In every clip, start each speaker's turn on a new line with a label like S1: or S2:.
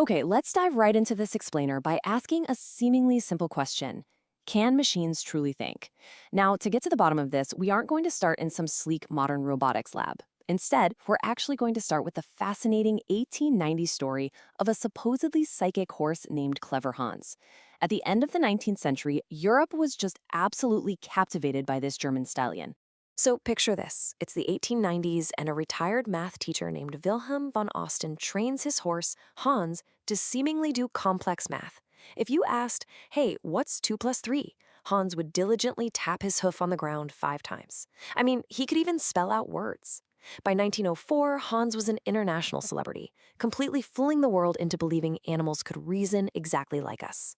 S1: Okay, let's dive right into this explainer by asking a seemingly simple question. Can machines truly think? Now, to get to the bottom of this, we aren't going to start in some sleek modern robotics lab. Instead, we're actually going to start with the fascinating 1890 story of a supposedly psychic horse named Clever Hans. At the end of the 19th century, Europe was just absolutely captivated by this German stallion. So picture this. It's the 1890s, and a retired math teacher named Wilhelm von Osten trains his horse, Hans, to seemingly do complex math. If you asked, hey, what's 2 plus 3? Hans would diligently tap his hoof on the ground 5 times. I mean, he could even spell out words. By 1904, Hans was an international celebrity, completely fooling the world into believing animals could reason exactly like us.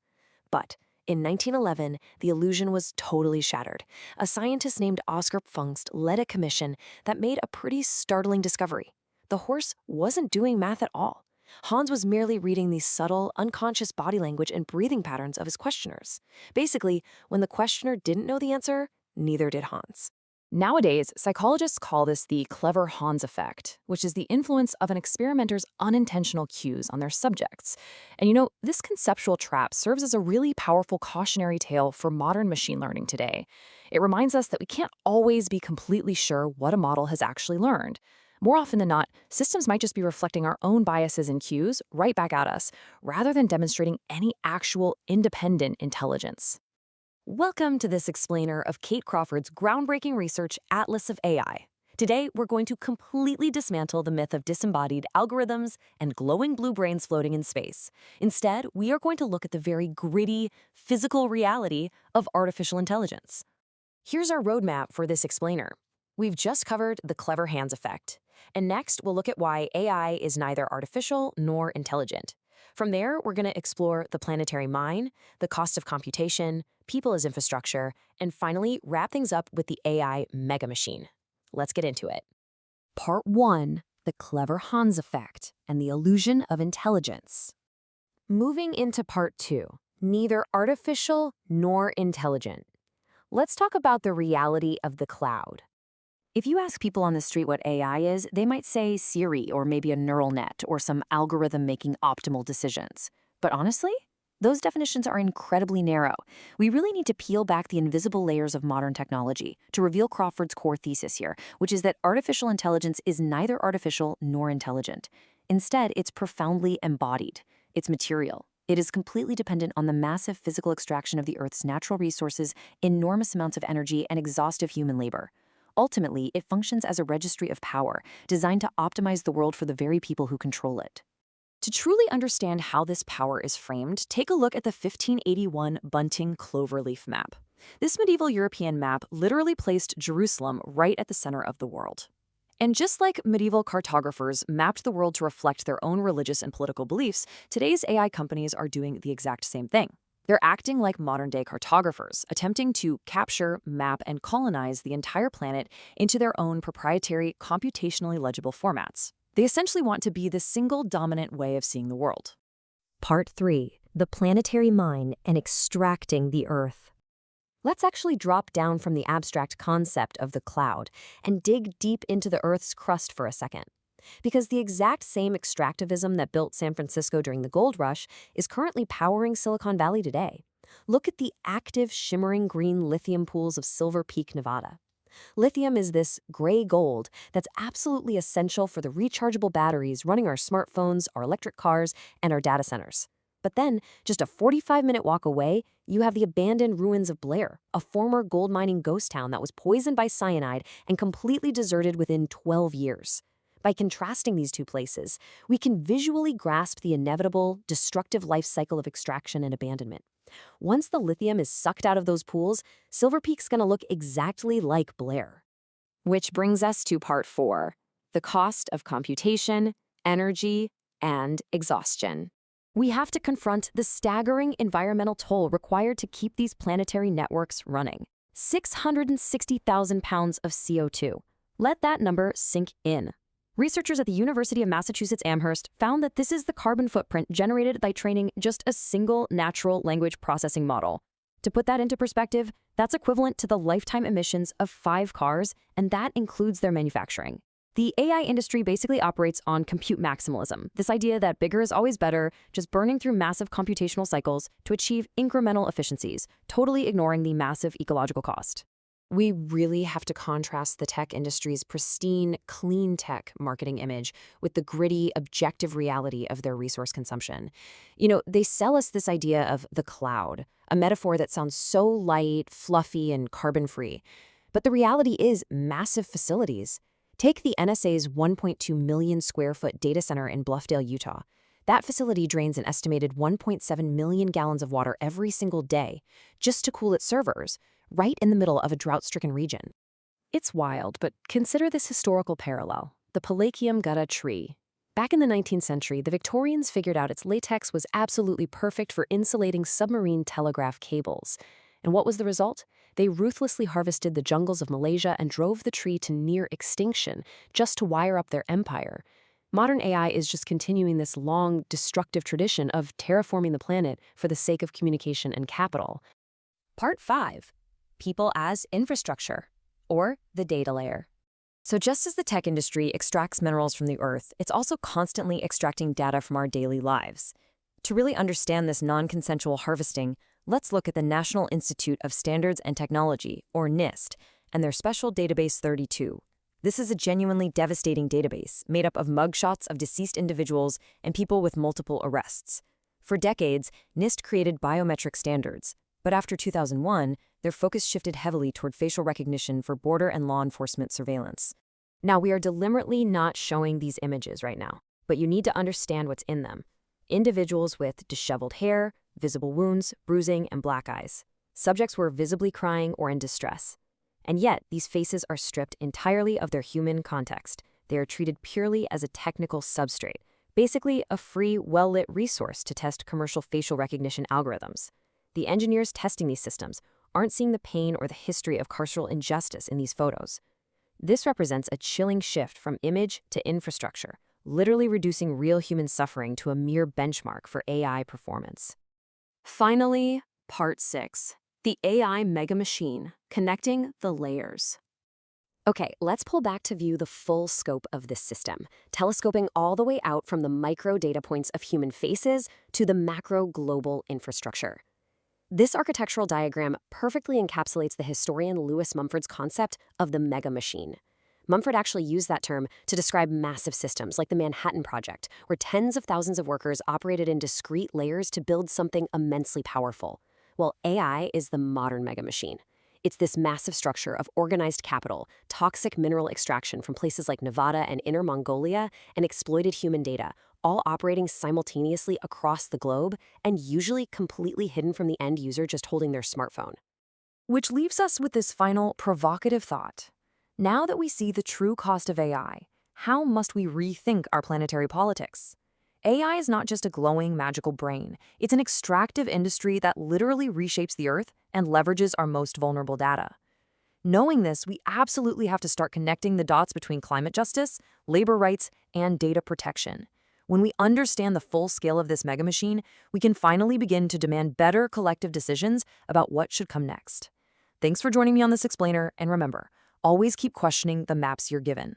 S1: But in 1911, the illusion was totally shattered. A scientist named Oscar Pfungst led a commission that made a pretty startling discovery. The horse wasn't doing math at all. Hans was merely reading the subtle, unconscious body language and breathing patterns of his questioners. Basically, when the questioner didn't know the answer, neither did Hans. Nowadays, psychologists call this the clever Hans effect, which is the influence of an experimenter's unintentional cues on their subjects. And this conceptual trap serves as a really powerful cautionary tale for modern machine learning today. It reminds us that we can't always be completely sure what a model has actually learned. More often than not, systems might just be reflecting our own biases and cues right back at us, rather than demonstrating any actual independent intelligence. Welcome to this explainer of Kate Crawford's groundbreaking research Atlas of AI. Today, we're going to completely dismantle the myth of disembodied algorithms and glowing blue brains floating in space. Instead, we are going to look at the very gritty, physical reality of artificial intelligence. Here's our roadmap for this explainer. We've just covered the clever Hans effect. And next, we'll look at why AI is neither artificial nor intelligent. From there, we're going to explore the planetary mine, the cost of computation, people as infrastructure, and finally wrap things up with the AI megamachine. Let's get into it. Part 1, the clever Hans effect and the illusion of intelligence. Moving into Part 2, neither artificial nor intelligent. Let's talk about the reality of the cloud. If you ask people on the street what AI is, they might say Siri or maybe a neural net or some algorithm making optimal decisions. But honestly, those definitions are incredibly narrow. We really need to peel back the invisible layers of modern technology to reveal Crawford's core thesis here, which is that artificial intelligence is neither artificial nor intelligent. Instead, it's profoundly embodied. It's material. It is completely dependent on the massive physical extraction of the Earth's natural resources, enormous amounts of energy, and exhaustive human labor. Ultimately, it functions as a registry of power, designed to optimize the world for the very people who control it. To truly understand how this power is framed, take a look at the 1581 Bunting Cloverleaf map. This medieval European map literally placed Jerusalem right at the center of the world. And just like medieval cartographers mapped the world to reflect their own religious and political beliefs, today's AI companies are doing the exact same thing. They're acting like modern-day cartographers, attempting to capture, map, and colonize the entire planet into their own proprietary, computationally legible formats. They essentially want to be the single dominant way of seeing the world. Part 3, the planetary mine and extracting the Earth. Let's actually drop down from the abstract concept of the cloud and dig deep into the Earth's crust for a second. Because the exact same extractivism that built San Francisco during the gold rush is currently powering Silicon Valley today. Look at the active, shimmering green lithium pools of Silver Peak, Nevada. Lithium is this gray gold that's absolutely essential for the rechargeable batteries running our smartphones, our electric cars, and our data centers. But then, just a 45-minute walk away, you have the abandoned ruins of Blair, a former gold mining ghost town that was poisoned by cyanide and completely deserted within 12 years. By contrasting these two places, we can visually grasp the inevitable, destructive life cycle of extraction and abandonment. Once the lithium is sucked out of those pools, Silver Peak's going to look exactly like Blair. Which brings us to Part 4, the cost of computation, energy, and exhaustion. We have to confront the staggering environmental toll required to keep these planetary networks running. 660,000 pounds of CO2. Let that number sink in. Researchers at the University of Massachusetts Amherst found that this is the carbon footprint generated by training just a single natural language processing model. To put that into perspective, that's equivalent to the lifetime emissions of 5 cars, and that includes their manufacturing. The AI industry basically operates on compute maximalism, this idea that bigger is always better, just burning through massive computational cycles to achieve incremental efficiencies, totally ignoring the massive ecological cost. We really have to contrast the tech industry's pristine, clean tech marketing image with the gritty, objective reality of their resource consumption. They sell us this idea of the cloud, a metaphor that sounds so light, fluffy, and carbon-free. But the reality is massive facilities. Take the NSA's 1.2 million square foot data center in Bluffdale, Utah. That facility drains an estimated 1.7 million gallons of water every single day just to cool its servers, right in the middle of a drought-stricken region. It's wild, but consider this historical parallel, the Palaquium gutta tree. Back in the 19th century, the Victorians figured out its latex was absolutely perfect for insulating submarine telegraph cables. And what was the result? They ruthlessly harvested the jungles of Malaysia and drove the tree to near extinction just to wire up their empire. Modern AI is just continuing this long, destructive tradition of terraforming the planet for the sake of communication and capital. Part 5. People as infrastructure, or the data layer. So just as the tech industry extracts minerals from the earth, it's also constantly extracting data from our daily lives. To really understand this non-consensual harvesting, let's look at the National Institute of Standards and Technology, or NIST, and their special database 32. This is a genuinely devastating database made up of mugshots of deceased individuals and people with multiple arrests. For decades, NIST created biometric standards, but after 2001, their focus shifted heavily toward facial recognition for border and law enforcement surveillance. Now, we are deliberately not showing these images right now, but you need to understand what's in them. Individuals with disheveled hair, visible wounds, bruising, and black eyes. Subjects were visibly crying or in distress. And yet, these faces are stripped entirely of their human context. They are treated purely as a technical substrate, basically a free, well-lit resource to test commercial facial recognition algorithms. The engineers testing these systems aren't seeing the pain or the history of carceral injustice in these photos. This represents a chilling shift from image to infrastructure, literally reducing real human suffering to a mere benchmark for AI performance. Finally, Part 6. The AI megamachine, connecting the layers. Okay, let's pull back to view the full scope of this system, telescoping all the way out from the micro data points of human faces to the macro global infrastructure. This architectural diagram perfectly encapsulates the historian Lewis Mumford's concept of the megamachine. Mumford actually used that term to describe massive systems like the Manhattan Project, where tens of thousands of workers operated in discrete layers to build something immensely powerful. Well, AI is the modern megamachine. It's this massive structure of organized capital, toxic mineral extraction from places like Nevada and Inner Mongolia, and exploited human data, all operating simultaneously across the globe and usually completely hidden from the end user just holding their smartphone. Which leaves us with this final provocative thought. Now that we see the true cost of AI, how must we rethink our planetary politics? AI is not just a glowing, magical brain. It's an extractive industry that literally reshapes the Earth and leverages our most vulnerable data. Knowing this, we absolutely have to start connecting the dots between climate justice, labor rights, and data protection. When we understand the full scale of this megamachine, we can finally begin to demand better collective decisions about what should come next. Thanks for joining me on this explainer, and remember, always keep questioning the maps you're given.